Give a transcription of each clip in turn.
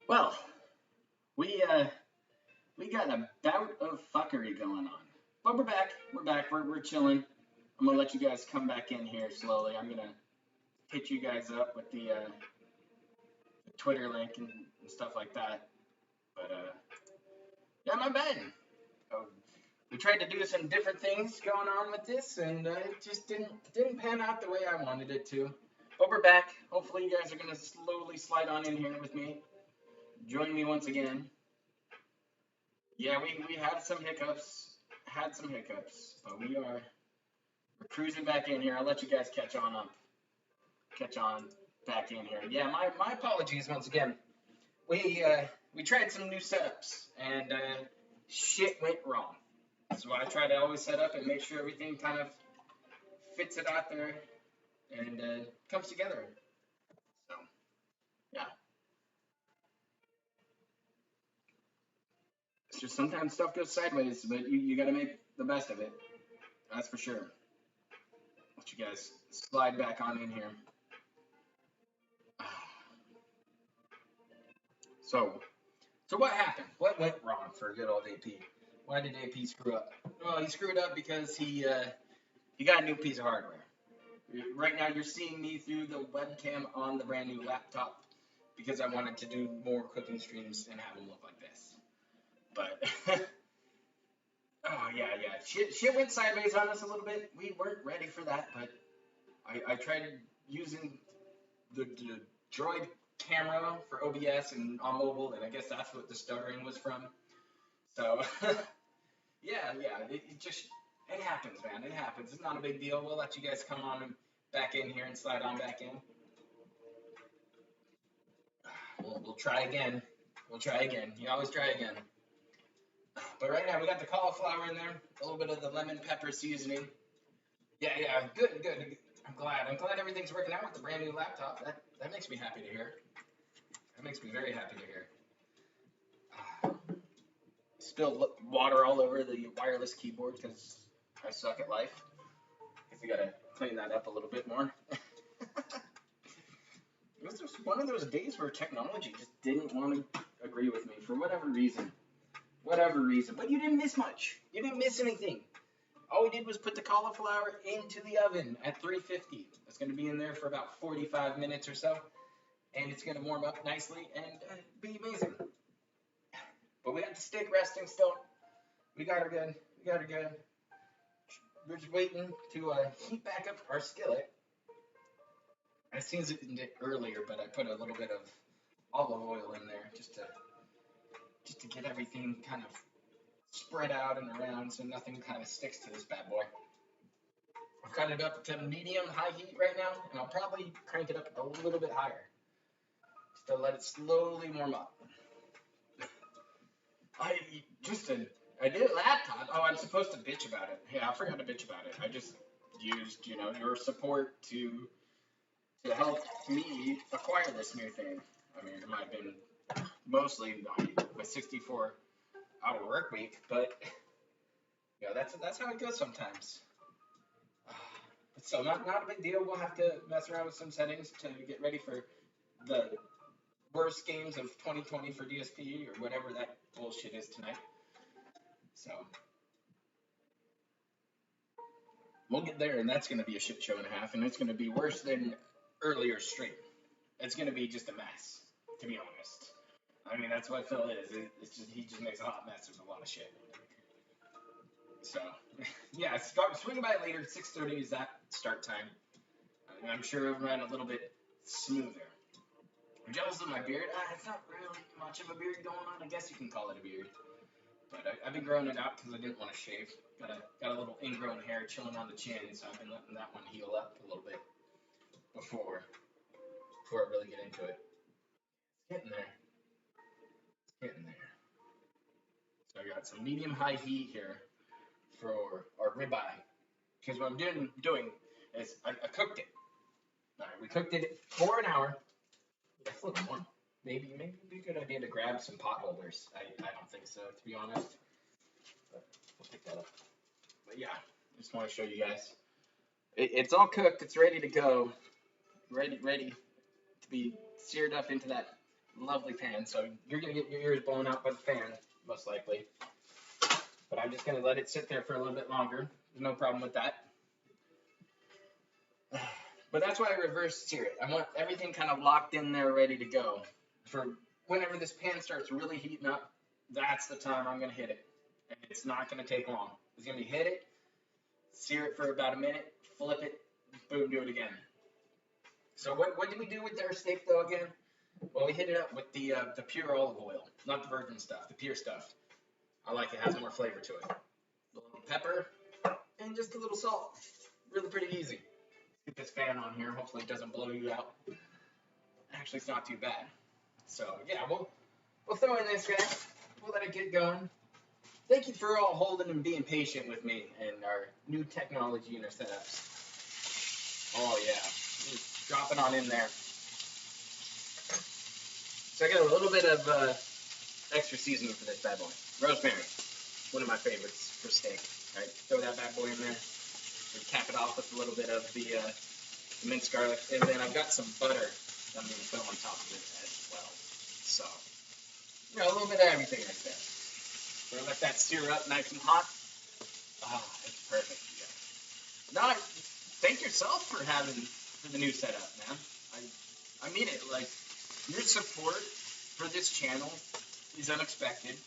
Well, we we got a bout of fuckery going on, but we're back. We're back. We're chilling. I'm gonna let you guys come back in here slowly. I'm gonna hit you guys up with the Twitter link and stuff like that. But yeah, my bad. Oh, we tried to do some different things going on with this, and it just didn't pan out the way I wanted it to. But we're back. Hopefully, you guys are gonna slowly slide on in here with me. Join me once again. Yeah, we had some hiccups, but we're cruising back in here. I'll let you guys catch on back in here. Yeah, my apologies once again. We tried some new setups and shit went wrong. So I try to always set up and make sure everything kind of fits it out there and comes together. So yeah, it's just sometimes stuff goes sideways, but you got to make the best of it. That's for sure. Let you guys slide back on in here. So, so what happened? What went wrong for good old AP? Why did AP screw up? Well, he screwed up because he got a new piece of hardware. Right now, you're seeing me through the webcam on the brand new laptop because I wanted to do more cooking streams and have them look like this. But oh yeah, shit went sideways on us a little bit. We weren't ready for that, but I tried using the Droid camera for OBS and on mobile, and I guess that's what the stuttering was from. So, yeah, it happens, man. It happens. It's not a big deal. We'll let you guys come on and back in here and slide on back in. We'll try again. We'll try again. You always try again. But right now we got the cauliflower in there, a little bit of the lemon pepper seasoning. Yeah, good. I'm glad everything's working out with the brand new laptop. That makes me happy to hear. That makes me very happy to hear. Spilled water all over the wireless keyboard because I suck at life. Guess I gotta clean that up a little bit more. It was just one of those days where technology just didn't want to agree with me for whatever reason. But you didn't miss much. You didn't miss anything. All we did was put the cauliflower into the oven at 350. It's going to be in there for about 45 minutes or so. And it's going to warm up nicely and be amazing. But we got the steak resting still. We got her good. We're just waiting to heat back up our skillet. I seasoned it earlier, but I put a little bit of olive oil in there just to get everything kind of spread out and around so nothing kind of sticks to this bad boy. I've got it up to medium-high heat right now, and I'll probably crank it up a little bit higher just to let it slowly warm up. I did a laptop. Oh, I'm supposed to bitch about it. Yeah, I forgot to bitch about it. I just used, your support to help me acquire this new thing. I mean, it might have been mostly my 64-hour work week, but that's how it goes sometimes. So not a big deal. We'll have to mess around with some settings to get ready for the worst games of 2020 for DSP or whatever that bullshit is tonight. So we'll get there, and that's going to be a shit show and a half, and it's going to be worse than earlier stream. It's going to be just a mess, to be honest. I mean, that's what Phil is. He just makes a hot mess of a lot of shit. So, yeah, swing by later. 6:30 is that start time. And I'm sure it'll run a little bit smoother. I'm jealous of my beard. It's not really much of a beard going on. I guess you can call it a beard. But I've been growing it out because I didn't want to shave. Got a little ingrown hair chilling on the chin, so I've been letting that one heal up a little bit before I really get into it. It's getting there. So I got some medium-high heat here for our ribeye. Because what I'm doing is I cooked it. All right, we cooked it for an hour. That's a little more. Maybe it'd be a good idea to grab some pot holders. I don't think so, to be honest. But we'll pick that up. But yeah, I just want to show you guys. It's all cooked. It's ready to go. Ready to be seared up into that lovely pan. So you're gonna get your ears blown out by the fan, most likely. But I'm just gonna let it sit there for a little bit longer. No problem with that. But that's why I reverse sear it. I want everything kind of locked in there, ready to go. For whenever this pan starts really heating up, that's the time I'm gonna hit it. And it's not gonna take long. It's gonna be hit it, sear it for about a minute, flip it, boom, do it again. So what did we do with our steak though again? Well, we hit it up with the pure olive oil, not the virgin stuff, the pure stuff. I like it, has more flavor to it. A little pepper and just a little salt. Really pretty easy. Get this fan on here. Hopefully it doesn't blow you out. Actually, it's not too bad. So yeah, we'll throw in this guy. We'll let it get going. Thank you for all holding and being patient with me and our new technology in our setups. Oh yeah, just drop it on in there. So I got a little bit of extra seasoning for this bad boy. Rosemary, one of my favorites for steak. All right, throw that bad boy in there. We cap it off with a little bit of the minced garlic, and then I've got some butter that I'm going to put on top of it as well. So, you know, a little bit of everything right there. We're going to let that sear up nice and hot. Ah, it's perfect. Yeah. Now, thank yourself for the new setup, man. I mean it. Like, your support for this channel is unexpected.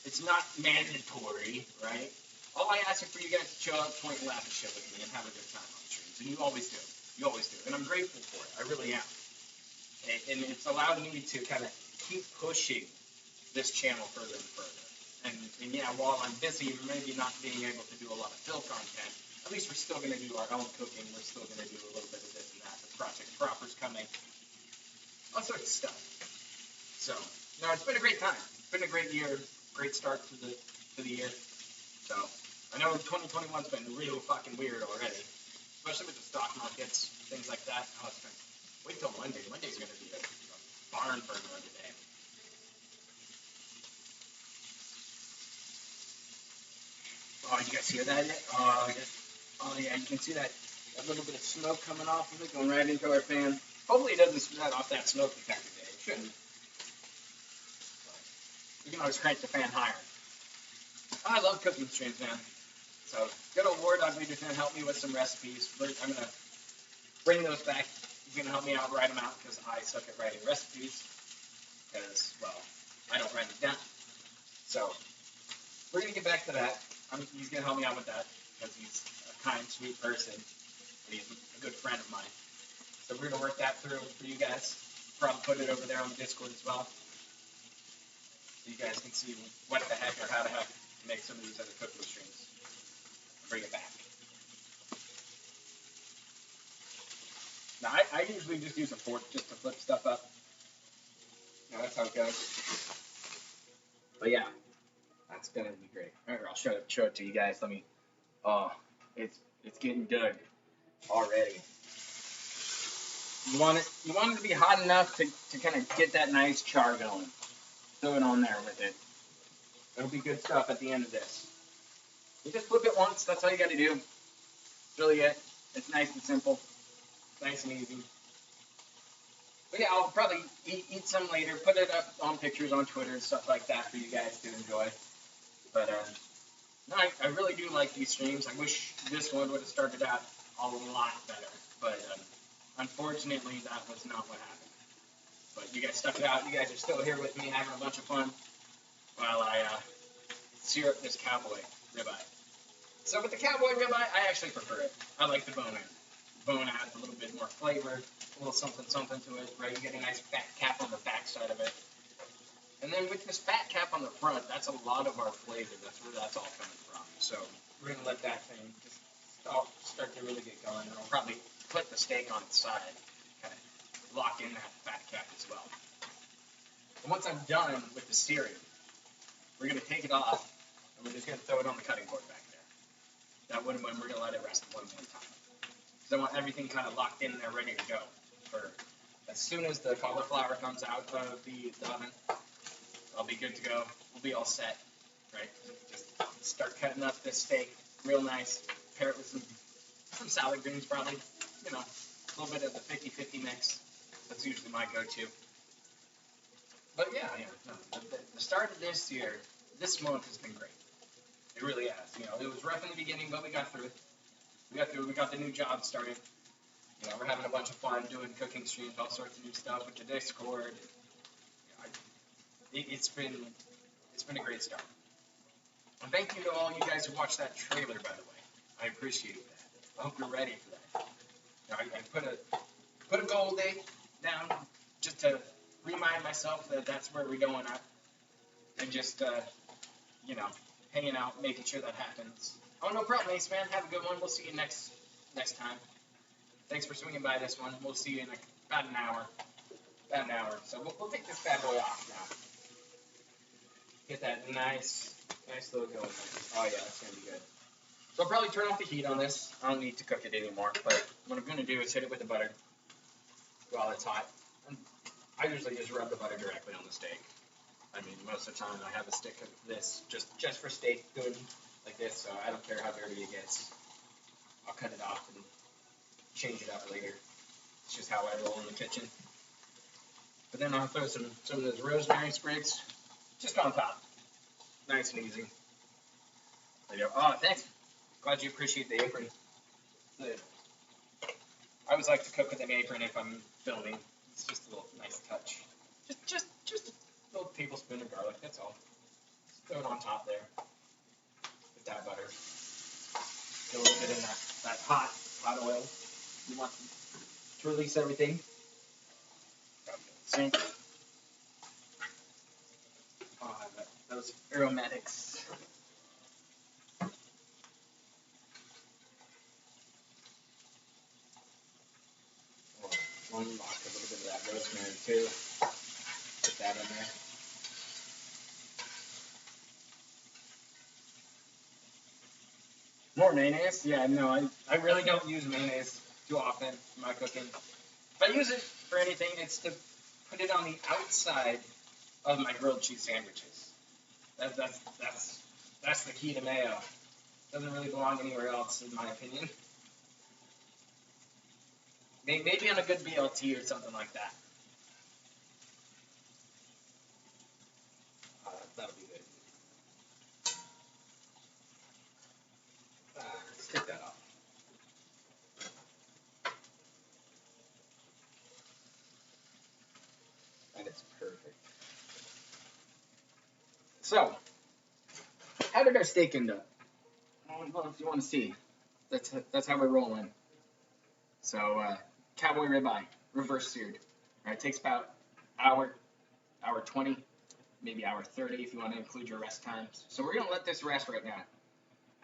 It's not mandatory, right? All I ask is for you guys to chill out, point, and laugh and shit with me and have a good time on the streams. And you always do. You always do. And I'm grateful for it. I really am. And it's allowed me to kind of keep pushing this channel further and further. And yeah, while I'm busy, maybe not being able to do a lot of fill content, at least we're still going to do our own cooking. We're still going to do a little bit of this and that. The Project Proper's coming. All sorts of stuff. So, no, it's been a great time. It's been a great year. Great start to the year. So, I know 2021's been real fucking weird already, especially with the stock markets, things like that. Oh, it's been, wait till Monday. Monday's going to be a barn burner of a day. Oh, did you guys hear that yet? Oh yeah, you can see that little bit of smoke coming off of it, going right into our fan. Hopefully it doesn't spread off that smoke detector today. It shouldn't. But you can always crank the fan higher. I love cooking streams, man. So, good old War Dog Leader's going to help me with some recipes. I'm going to bring those back. He's going to help me out, write them out, because I suck at writing recipes. Because, well, I don't write them down. So, we're going to get back to that. He's going to help me out with that, because he's a kind, sweet person. And he's a good friend of mine. So, we're going to work that through for you guys. Probably put it over there on the Discord as well. So you guys can see what the heck or how the heck to make some of these other cooking streams. Bring it back. Now, I usually just use a fork just to flip stuff up. Now, that's how it goes. But yeah, that's gonna be great. All right, I'll show it to you guys. Let me. Oh, it's getting done already. You want it to be hot enough to kind of get that nice char going. Throw it on there with it. It'll be good stuff at the end of this. You just flip it once. That's all you got to do. That's really it. It's nice and simple. Nice and easy. But yeah, I'll probably eat some later. Put it up on pictures on Twitter and stuff like that for you guys to enjoy. But no, I really do like these streams. I wish this one would have started out a lot better. But unfortunately, that was not what happened. But you guys stuck it out. You guys are still here with me having a bunch of fun while I sear up this cowboy ribeye. So with the cowboy ribeye, I actually prefer it. I like the bone in. Bone adds a little bit more flavor, a little something to it, right? You get a nice fat cap on the back side of it. And then with this fat cap on the front, that's a lot of our flavor. That's where that's all coming from. So we're going to let that thing just start to really get going. And I'll probably put the steak on its side, kind of lock in that fat cap as well. And once I'm done with the searing, we're going to take it off, and we're just going to throw it on the cutting board back there. That one, we're going to let it rest one more time. Because I want everything kind of locked in there, ready to go. For as soon as the cauliflower comes out of the oven, I'll be good to go. We'll be all set, right? Just start cutting up this steak real nice. Pair it with some salad greens, probably. You know, a little bit of the 50-50 mix. That's usually my go-to. But yeah, no, the start of this year, this month has been great. It really has. It was rough in the beginning, but we got through it. We got the new job started. We're having a bunch of fun doing cooking streams, all sorts of new stuff with the Discord. It's been a great start. And thank you to all you guys who watched that trailer, by the way. I appreciate that. I hope you're ready for that. I put a goal date down just to remind myself that that's where we're going at, and just hanging out, making sure that happens. Oh, no problem, Ace Man. Have a good one. We'll see you next time. Thanks for swinging by this one. We'll see you in about an hour. So we'll take this bad boy off now. Get that nice little going there. Oh yeah, that's gonna be good. So I'll probably turn off the heat on this. I don't need to cook it anymore. But what I'm gonna do is hit it with the butter while it's hot. And I usually just rub the butter directly on the steak. I mean, most of the time I have a stick of this just for steak doing like this, so I don't care how dirty it gets. I'll cut it off and change it up later. It's just how I roll in the kitchen. But then I'll throw some of those rosemary sprigs just on top. Nice and easy. There you go. Oh, thanks. Glad you appreciate the apron. I always like to cook with an apron if I'm filming. It's just a little nice touch. Just a little tablespoon of garlic, that's all. Just throw it on top there. With that butter. Get a little bit in that hot oil. You want to release everything. Sink. Oh, those aromatics. Unlock a little bit of that rosemary too. Put that in there. More mayonnaise? Yeah, no, I really don't use mayonnaise too often in my cooking. If I use it for anything, it's to put it on the outside of my grilled cheese sandwiches. That's the key to mayo. Doesn't really belong anywhere else, in my opinion. Maybe on a good BLT or something like that. That'll be good. Let's take that off. That is perfect. So, how did our steak end up? Well, if you want to see, that's how we're rolling. So, cowboy ribeye, reverse seared. All right, it takes about hour 20, maybe hour 30 if you want to include your rest times. So we're gonna let this rest right now.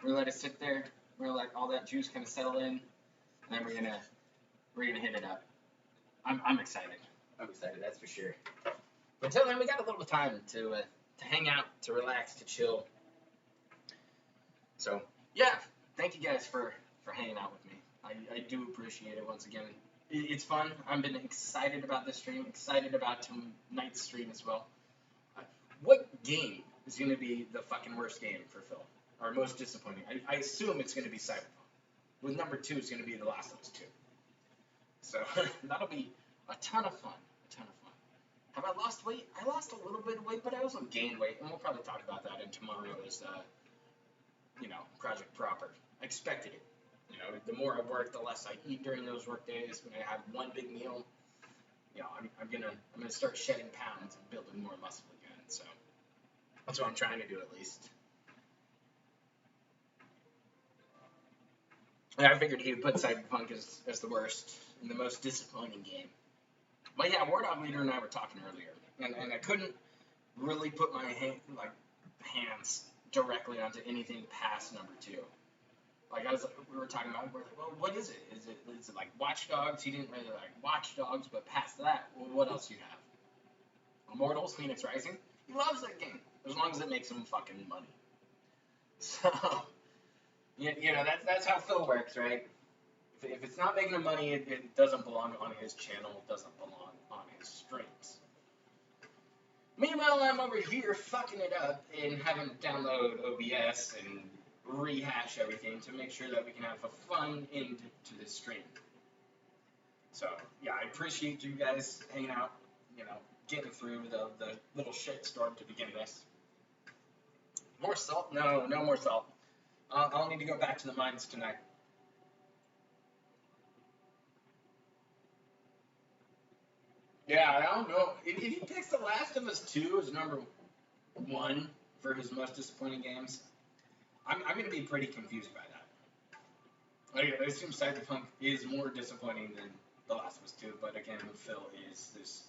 We're gonna let it sit there. We're gonna let all that juice kind of settle in, and then we're gonna hit it up. I'm excited. I'm excited, that's for sure. But until then, we got a little time to hang out, to relax, to chill. So yeah, thank you guys for hanging out with me. I do appreciate it once again. It's fun. I've been excited about this stream, excited about tonight's stream as well. What game is going to be the fucking worst game for Phil? Or most disappointing? I assume it's going to be Cyberpunk. With number 2, it's going to be The Last of Us 2. So that'll be a ton of fun. Have I lost weight? I lost a little bit of weight, but I also gained weight, and we'll probably talk about that in tomorrow's, Project Proper. I expected it. The more I work, the less I eat during those work days. When I have one big meal, I'm gonna start shedding pounds and building more muscle again. So that's what I'm trying to do, at least. Yeah, I figured he would put Cyberpunk as the worst and the most disappointing game. But yeah, War Dog Leader and I were talking earlier, and I couldn't really put my hands directly onto anything past number 2. We were talking about, we're like, well, what is it? Is it like Watch Dogs? He didn't really like Watch Dogs, but past that, well, what else do you have? Immortals, Phoenix Rising. He loves that game, as long as it makes him fucking money. So, that's how Phil works, right? If it's not making him money, it doesn't belong on his channel. It doesn't belong on his streams. Meanwhile, I'm over here fucking it up and having to download OBS and rehash everything to make sure that we can have a fun end to this stream. So, yeah, I appreciate you guys hanging out, getting through the little shit storm to begin this. More salt? No, no more salt. I'll need to go back to the mines tonight. Yeah, I don't know. If he picks The Last of Us 2 as number one for his most disappointing games, I'm going to be pretty confused by that. Like, I assume Cyberpunk is more disappointing than The Last of Us 2, but again, Phil is this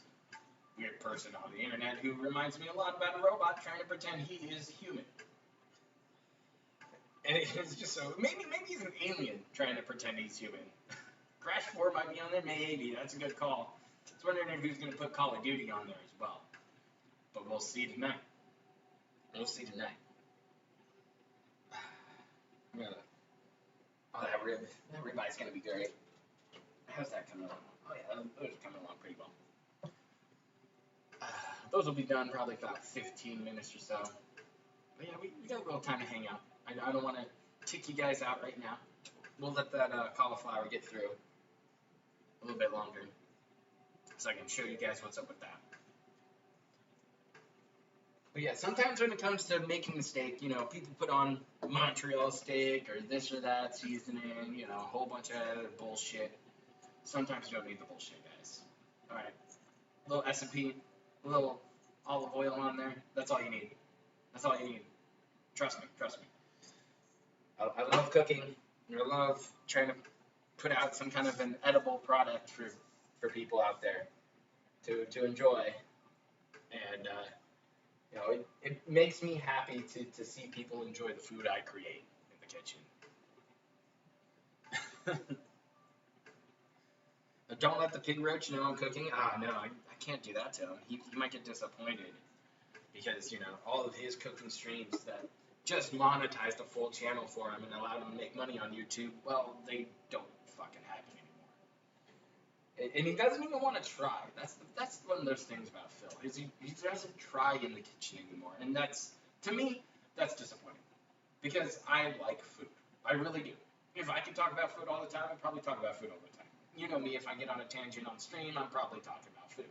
weird person on the internet who reminds me a lot about a robot trying to pretend he is human. And it's just so maybe he's an alien trying to pretend he's human. Crash 4 might be on there, maybe. That's a good call. I was wondering if he was going to put Call of Duty on there as well. But we'll see tonight. We'll see tonight. Yeah. Oh, that ribeye's going to be great. How's that coming along? Oh, yeah, those are coming along pretty well. Those will be done probably about 15 minutes or so. But yeah, we got a little time to hang out. I don't want to kick you guys out right now. We'll let that cauliflower get through a little bit longer so I can show you guys what's up with that. But yeah, sometimes when it comes to making the steak, you know, people put on Montreal steak or this or that seasoning, you know, a whole bunch of other bullshit. Sometimes you don't need the bullshit, guys. All right, a little S&P, a little olive oil on there. That's all you need. That's all you need. Trust me, trust me. I love cooking. I love trying to put out some kind of an edible product for people out there to enjoy. And, you know, it makes me happy to see people enjoy the food I create in the kitchen. Don't let the pig roach know I'm cooking. No, I can't do that to him. He might get disappointed because, you know, all of his cooking streams that just monetized a full channel for him and allowed him to make money on YouTube, well, they don't fucking happen anymore. And he doesn't even want to try. That's one of those things about Phil, is he doesn't try in the kitchen anymore. And that's, to me, that's disappointing. Because I like food. I really do. If I could talk about food all the time, I'd probably talk about food all the time. You know me, if I get on a tangent on stream, I'm probably talking about food.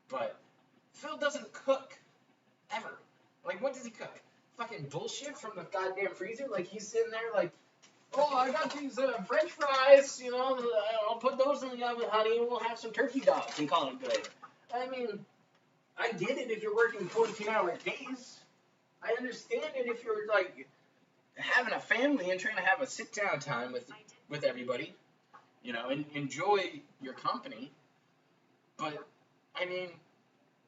But Phil doesn't cook. Ever. Like, what does he cook? Fucking bullshit from the goddamn freezer? Like, he's sitting there like, oh, I got these french fries, you know, I'll put those in the oven, honey, and we'll have some turkey dogs and call it good. I mean, I get it if you're working 14-hour days. I understand it if you're, like, having a family and trying to have a sit-down time with everybody, you know, and enjoy your company. But, I mean,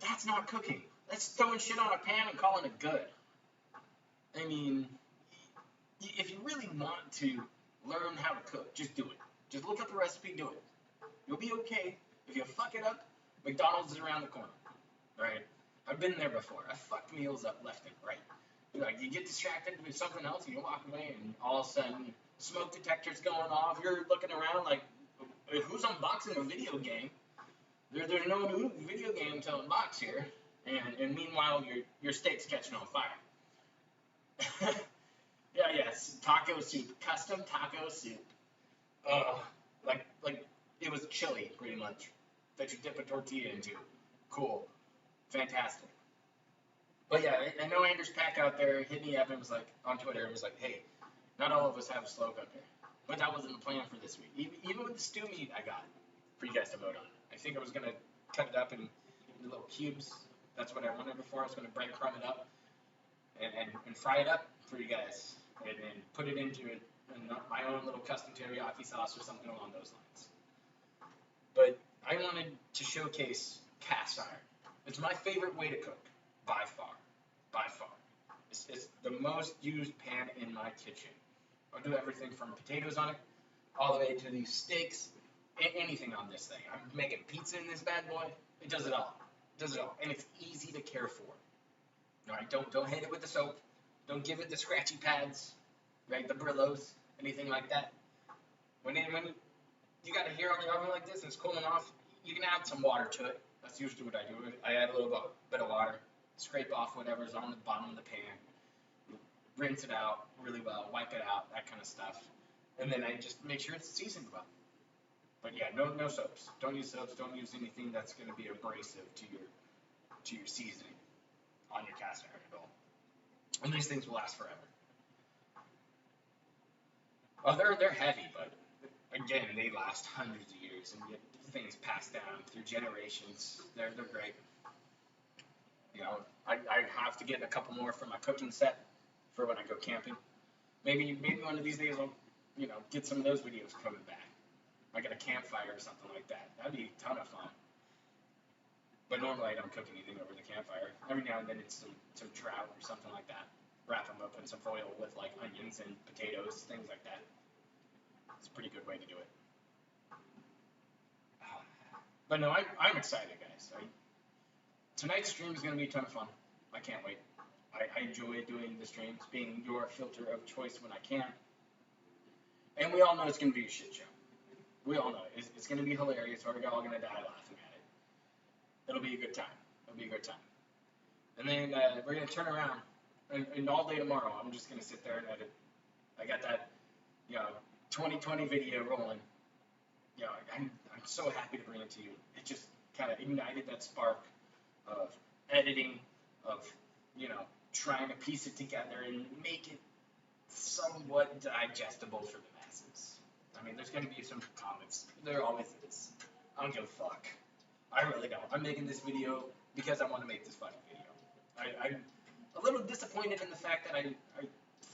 that's not cooking. That's throwing shit on a pan and calling it good. I mean, if you really want to learn how to cook, just do it. Just look up the recipe, do it. You'll be okay. If you fuck it up, McDonald's is around the corner, right? I've been there before. I fucked meals up left and right. Like, you get distracted with something else, and you walk away, and all of a sudden, smoke detector's going off. You're looking around like, who's unboxing a video game? There's no new video game to unbox here. And meanwhile, your steak's catching on fire. Yes, taco soup, custom taco soup. Like it was chili, pretty much, that you dip a tortilla into. Cool, fantastic. But yeah, I know Anders Pack out there hit me up and was like on Twitter and was like, hey, not all of us have a slow cooker, but that wasn't the plan for this week. Even with the stew meat I got for you guys to vote on, I think I was gonna cut it up in little cubes. That's what I wanted before. I was gonna breadcrumb it up and fry it up for you guys, and put it into my own little custom teriyaki sauce or something along those lines. But I wanted to showcase cast iron. It's my favorite way to cook, by far. By far. It's the most used pan in my kitchen. I'll do everything from potatoes on it, all the way to these steaks, anything on this thing. I'm making pizza in this bad boy. It does it all. It does it all. And it's easy to care for. Alright, don't hit it with the soap. Don't give it the scratchy pads, right? The Brillos, anything like that. When you got a hair on the oven like this and it's cooling off, you can add some water to it. That's usually what I do. I add a little bit of water, scrape off whatever's on the bottom of the pan, rinse it out really well, wipe it out, that kind of stuff. And then I just make sure it's seasoned well. But yeah, no soaps. Don't use soaps. Don't use anything that's going to be abrasive to your seasoning on your cast iron at all. And these things will last forever. Oh, they're heavy, but again, they last hundreds of years, and get things passed down through generations. They're great. You know, I have to get a couple more for my cooking set for when I go camping. Maybe one of these days I'll, get some of those videos coming back. I got a campfire or something like that. That'd be a ton of fun. But normally I don't cook anything over the campfire. Every now and then it's some trout or something like that. Wrap them up in some foil with like onions and potatoes, things like that. It's a pretty good way to do it. But no, I'm excited, guys. Tonight's stream is going to be a ton of fun. I can't wait. I enjoy doing the streams, being your filter of choice when I can. And we all know it's going to be a shit show. We all know it. It's going to be hilarious. We're all going to die laughing at it. It'll be a good time. It'll be a good time. And then we're going to turn around. And all day tomorrow, I'm just going to sit there and edit. I got that, 2020 video rolling. I'm so happy to bring it to you. It just kind of ignited that spark of editing, of, trying to piece it together and make it somewhat digestible for the masses. I mean, there's going to be some comments. There always is. I don't give a fuck. I really don't. I'm making this video because I want to make this fucking video. I'm a little disappointed in the fact that I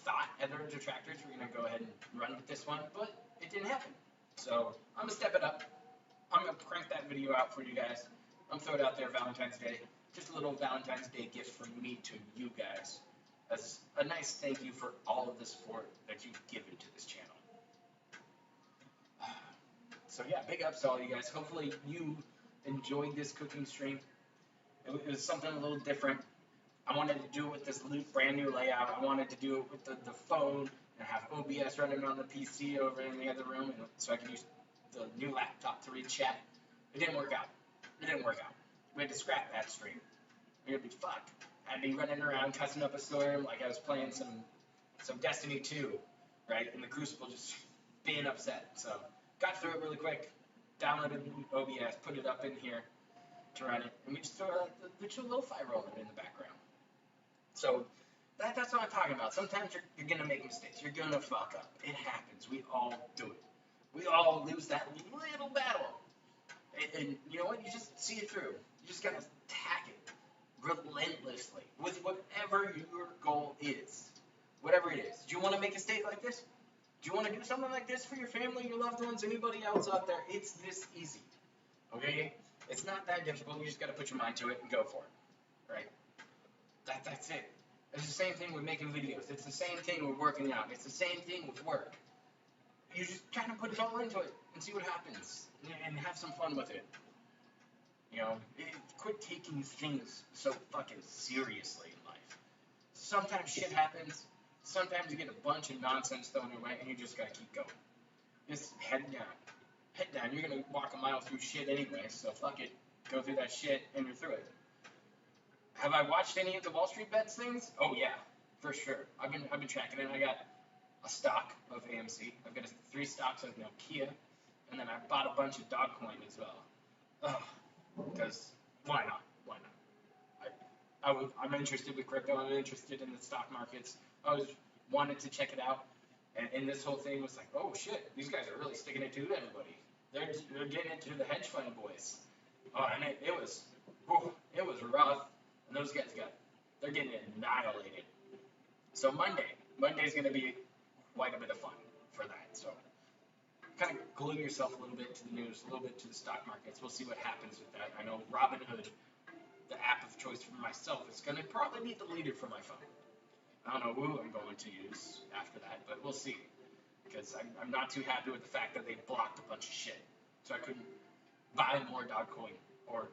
thought other detractors were going to go ahead and run with this one, but it didn't happen. So I'm going to step it up. I'm going to crank that video out for you guys. I'm going to throw it out there Valentine's Day. Just a little Valentine's Day gift from me to you guys as a nice thank you for all of the support that you've given to this channel. So yeah, big ups to all you guys. Hopefully you enjoyed this cooking stream. It was something a little different. I wanted to do it with this brand new layout. I wanted to do it with the phone and have OBS running on the PC over in the other room, so I could use the new laptop to read chat. It didn't work out. We had to scrap that stream. We had to be fucked. I'd be running around cussing up a storm like I was playing some Destiny 2, right? And the Crucible just being upset. So got through it really quick. Downloaded OBS, put it up in here to run it, and we just throw the chill lo-fi rolling in the background. So that's what I'm talking about. Sometimes you're going to make mistakes. You're going to fuck up. It happens. We all do it. We all lose that little battle. And you know what? You just see it through. You just got to attack it relentlessly with whatever your goal is. Whatever it is. Do you want to make a steak like this? Do you want to do something like this for your family, your loved ones, anybody else out there? It's this easy. Okay? It's not that difficult. You just got to put your mind to it and go for it. Right? That's it. It's the same thing with making videos. It's the same thing with working out. It's the same thing with work. You just kind of put it all into it and see what happens and have some fun with it. Quit taking things so fucking seriously in life. Sometimes shit happens. Sometimes you get a bunch of nonsense thrown your way and you just gotta keep going. Just head down. Head down. You're gonna walk a mile through shit anyway, so fuck it. Go through that shit and you're through it. Have I watched any of the Wall Street Bets things? Oh yeah, for sure. I've been tracking it. I got a stock of AMC. I've got 3 stocks of Nokia, and then I bought a bunch of Dogcoin as well. Because why not? Why not? I'm interested with crypto. I'm interested in the stock markets. I wanted to check it out, and this whole thing was like, oh shit, these guys are really sticking it to everybody. They're getting into the hedge fund boys. Oh, and it was rough. And those guys they're getting annihilated. So Monday's going to be quite a bit of fun for that. So kind of glue yourself a little bit to the news, a little bit to the stock markets. We'll see what happens with that. I know Robinhood, the app of choice for myself, is going to probably be deleted from my phone. I don't know who I'm going to use after that, but we'll see. Because I'm not too happy with the fact that they blocked a bunch of shit. So I couldn't buy more Dogcoin or,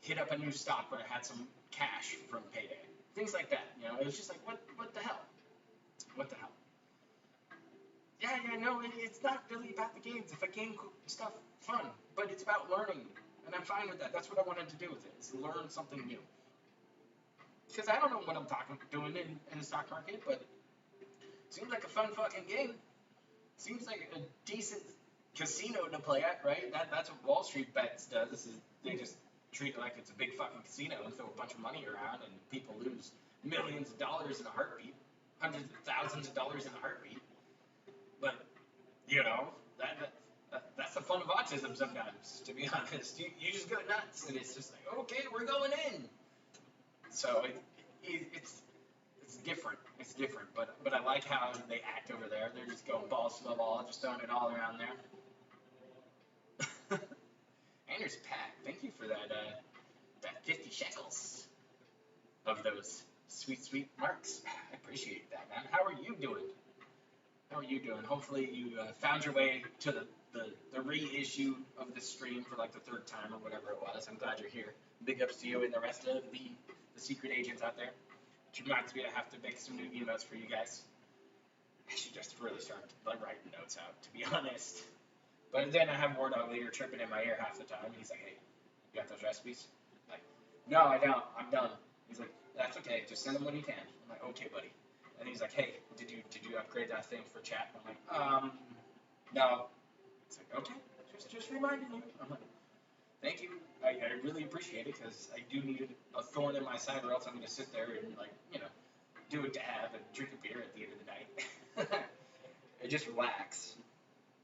hit up a new stock where I had some cash from payday. Things like that, It was just like, what the hell? What the hell? Yeah, no, it's not really about the games. If a game stuff, fun. But it's about learning. And I'm fine with that. That's what I wanted to do with it, is learn something new. Because I don't know what I'm doing in the stock market, but it seems like a fun fucking game. Seems like a decent casino to play at, right? That's what Wall Street Bets does. Is they just treat it like it's a big fucking casino and throw a bunch of money around, and people lose millions of dollars in a heartbeat, hundreds of thousands of dollars in a heartbeat. But you know that's the fun of autism sometimes. To be honest, you just go nuts, and it's just like, okay, we're going in. So it's different. It's different, but I like how they act over there. They're just going balls to the wall, just throwing it all around there. And there's Pat. Thank you for that 50 shekels of those sweet, sweet marks. I appreciate that, man. How are you doing? How are you doing? Hopefully you found your way to the reissue of the stream for like the third time or whatever it was. I'm glad you're here. Big ups to you and the rest of the secret agents out there. Which reminds me, I have to make some new emails for you guys. I should just really start like writing notes out, to be honest. But then I have War Dog Leader chirping in my ear half the time. He's like, hey, you got those recipes? I'm like, no, I don't. I'm done. He's like, that's okay. Just send them when you can. I'm like, okay, buddy. And he's like, hey, did you upgrade that thing for chat? I'm like, no. He's like, okay, just reminding you. I'm like, thank you. I really appreciate it because I do need a thorn in my side, or else I'm going to sit there and like, do a dab and drink a beer at the end of the night. And just relax.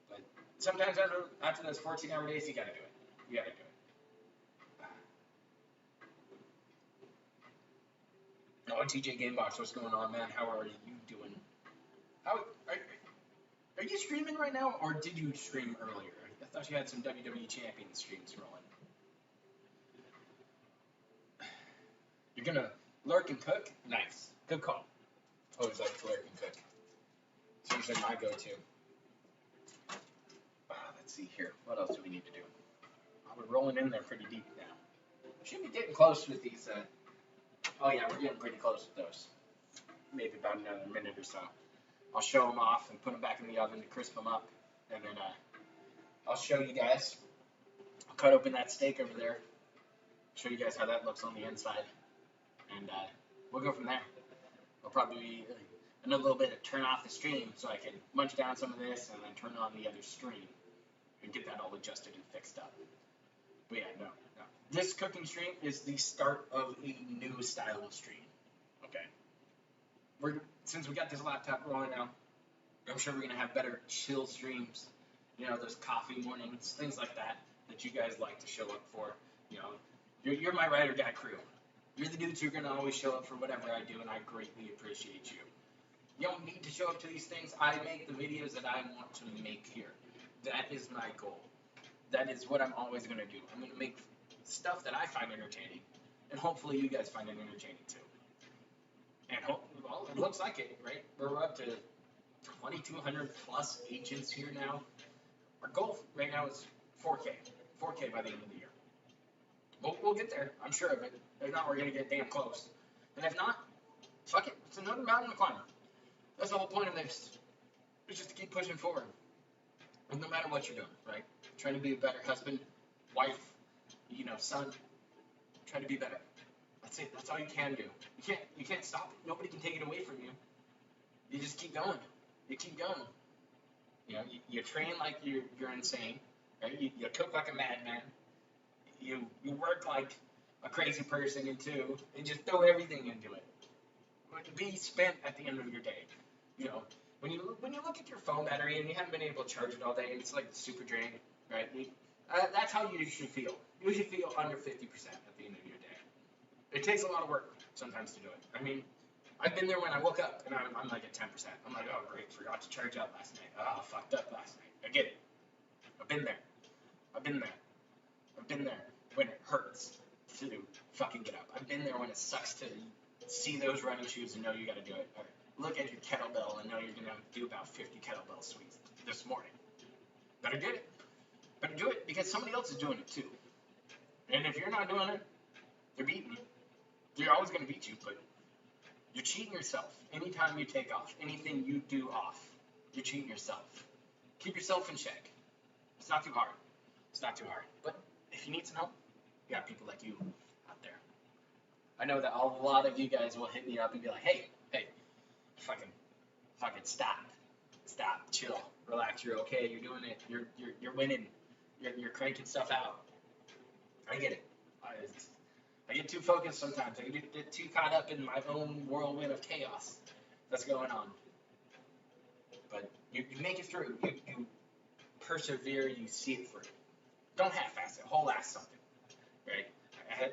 But sometimes after those 14-hour days, you got to do it. You got to do it. Oh, TJ Gamebox, what's going on, man? How are you doing? Are you streaming right now, or did you stream earlier? I thought you had some WWE Champion streams rolling. You're gonna lurk and cook? Nice. Good call. Always like to lurk and cook. It's usually my go-to. Let's see here. What else do we need to do? We're rolling in there pretty deep now. Should be getting close with these. Oh yeah, we're getting pretty close with those. Maybe about another minute or so. I'll show them off and put them back in the oven to crisp them up, and then I'll show you guys. I'll cut open that steak over there. Show you guys how that looks on the inside, and we'll go from there. I'll probably another little bit of turn off the stream so I can munch down some of this and then turn on the other stream and get that all adjusted and fixed up. But yeah, no. This cooking stream is the start of a new style of stream. Okay. Since we got this laptop rolling now, I'm sure we're gonna have better chill streams. Those coffee mornings, things like that you guys like to show up for. You're my ride or die crew. You're the dudes who are gonna always show up for whatever I do, and I greatly appreciate you. You don't need to show up to these things. I make the videos that I want to make here. That is my goal. That is what I'm always gonna do. I'm gonna make stuff that I find entertaining, and hopefully you guys find it entertaining too. And well, it looks like it, right? We're up to 2,200 plus agents here now. Our goal right now is 4K. 4K by the end of the year. We'll get there. I'm sure of it. If not, we're gonna get damn close. And if not, fuck it. It's another mountain to climb. That's the whole point of this. It's just to keep pushing forward. And no matter what you're doing, right? Trying to be a better husband, wife, son. Try to be better. That's it. That's all you can do. You can't stop it. Nobody can take it away from you. You just keep going. You keep going. You train like you're insane, right? You cook like a madman. You work like a crazy person into, and just throw everything into it. Be spent at the end of your day. When you look at your phone battery and you haven't been able to charge it all day, and it's like super drained, right? That's how you should feel. You should feel under 50% at the end of your day. It takes a lot of work sometimes to do it. I mean, I've been there when I woke up and I'm like at 10%. I'm like, oh great, forgot to charge up last night. Oh, fucked up last night. I get it. I've been there. I've been there when it hurts to fucking get up. I've been there when it sucks to see those running shoes and know you gotta do it. Or look at your kettlebell and know you're gonna do about 50 kettlebell sweeps this morning. Better get it. Better do it because somebody else is doing it too. And if you're not doing it, they're beating you. They're always gonna beat you, but you're cheating yourself. Anytime you take off, anything you do off, you're cheating yourself. Keep yourself in check. It's not too hard. It's not too hard. But if you need some help, you got people like you out there. I know that a lot of you guys will hit me up and be like, hey, fucking stop. stop, chill, relax. You're okay. You're doing it. You're winning. You're cranking stuff out. I get it. I get too focused sometimes. I get too caught up in my own whirlwind of chaos that's going on. But you make it through. You persevere. You see it through. Don't half-ass it. Whole-ass something. Right?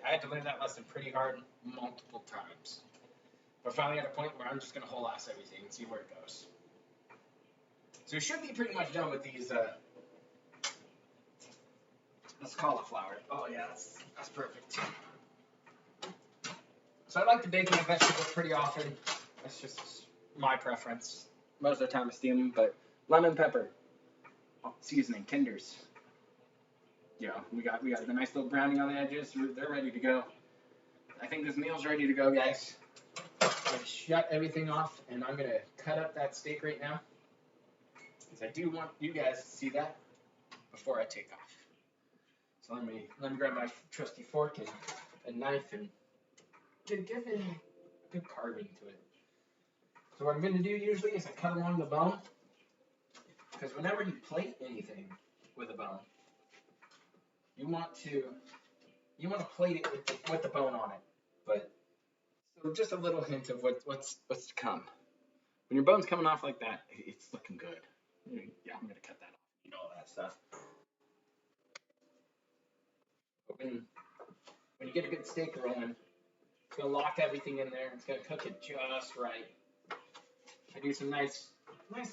I had to learn that lesson pretty hard multiple times. But finally at a point where I'm just going to whole-ass everything and see where it goes. So we should be pretty much done with these, this cauliflower. Oh yeah, that's perfect. So I like to bake my vegetables pretty often. That's just my preference. Most of the time I steam them, but lemon pepper, seasoning, tenders. Yeah, we got the nice little browning on the edges. They're ready to go. I think this meal's ready to go, guys. I'm gonna shut everything off, and I'm gonna cut up that steak right now, because I do want you guys to see that before I take off. So let me grab my trusty fork and knife and give it a good carving to it. So what I'm going to do usually is I cut along the bone, because whenever you plate anything with a bone, you want to plate it with the bone on it. But so just a little hint of what's to come. When your bone's coming off like that, it's looking good. Yeah, I'm going to cut that off. You know all that stuff. But when you get a good steak rolling, it's going to lock everything in there. It's going to cook it just right. I do some nice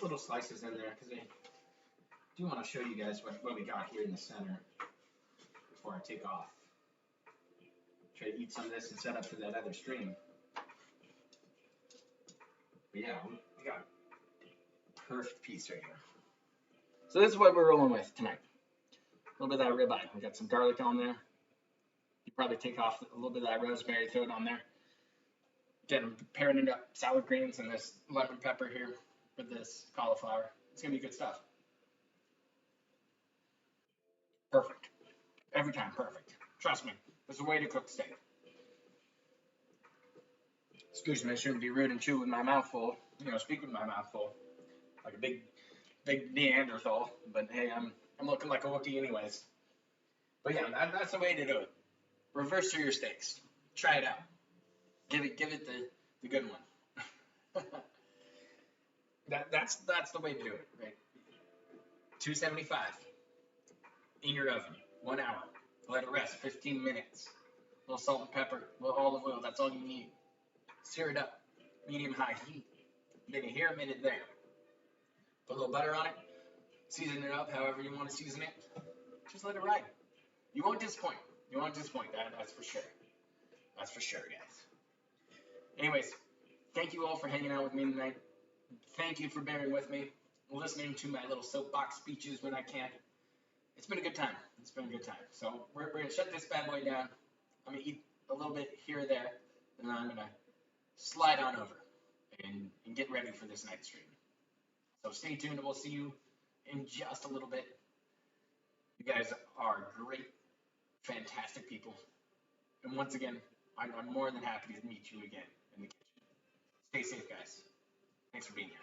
little slices in there, because I do want to show you guys what we got here in the center before I take off. Try to eat some of this and set up for that other stream. But yeah, we got a perfect piece right here. So this is what we're rolling with tonight. A little bit of that ribeye. We got some garlic on there. You probably take off a little bit of that rosemary, throw it on there. Again, I'm pairing up salad greens and this lemon pepper here with this cauliflower. It's going to be good stuff. Perfect. Every time, perfect. Trust me, there's a way to cook steak. Excuse me, I shouldn't be rude and chew with my mouth full. Speak with my mouth full. Like a big Neanderthal. But hey, I'm looking like a Wookiee anyways. But yeah, that's the way to do it. Reverse your steaks. Try it out. Give it the good one. That's the way to do it, right? 275 in your oven, 1 hour. Let it rest 15 minutes. A little salt and pepper, a little olive oil. That's all you need. Sear it up, medium-high heat. Minute here, minute there. Put a little butter on it. Season it up however you want to season it. Just let it ride. You won't disappoint. You won't disappoint. That's for sure. That's for sure, guys. Anyways, thank you all for hanging out with me tonight. Thank you for bearing with me, listening to my little soapbox speeches when I can. It's been a good time. It's been a good time. So we're going to shut this bad boy down. I'm going to eat a little bit here or there, and then I'm going to slide on over and get ready for this night stream. So stay tuned, and we'll see you in just a little bit. You guys are great, fantastic people. And once again, I'm more than happy to meet you again in the kitchen. Stay safe, guys. Thanks for being here.